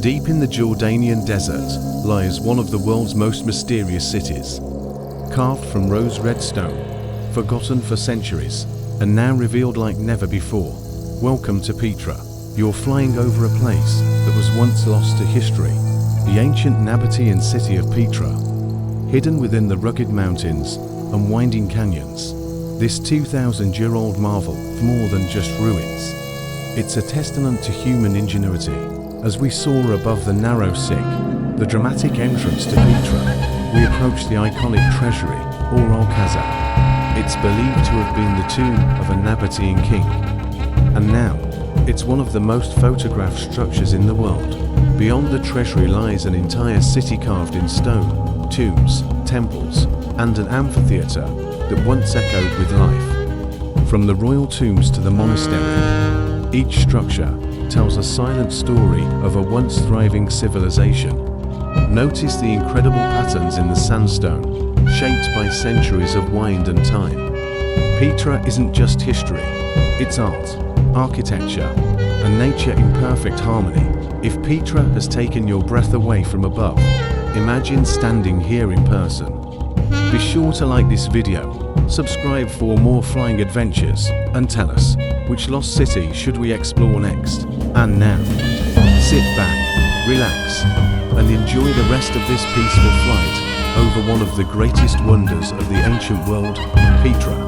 Deep in the Jordanian desert lies one of the world's most mysterious cities. Carved from rose-red stone, forgotten for centuries, and now revealed like never before. Welcome to Petra. You're flying over a place that was once lost to history. The ancient Nabatean city of Petra, hidden within the rugged mountains and winding canyons. This 2,000-year-old marvel is more than just ruins. It's a testament to human ingenuity. As we soar above the narrow Sick, the dramatic entrance to Petra, we approach the iconic Treasury, or Al-Khazan. It's believed to have been the tomb of a Nabatean king. And now, it's one of the most photographed structures in the world. Beyond the Treasury lies an entire city carved in stone, tombs, temples, and an amphitheater that once echoed with life. From the royal tombs to the monastery, each structure tells a silent story of a once thriving civilization. Notice the incredible patterns in the sandstone, shaped by centuries of wind and time. Petra isn't just history, it's art, architecture, and nature in perfect harmony. If Petra has taken your breath away from above, imagine standing here in person. Be sure to like this video, subscribe for more flying adventures, and tell us, which lost city should we explore next? And now, sit back, relax, and enjoy the rest of this peaceful flight over one of the greatest wonders of the ancient world, Petra.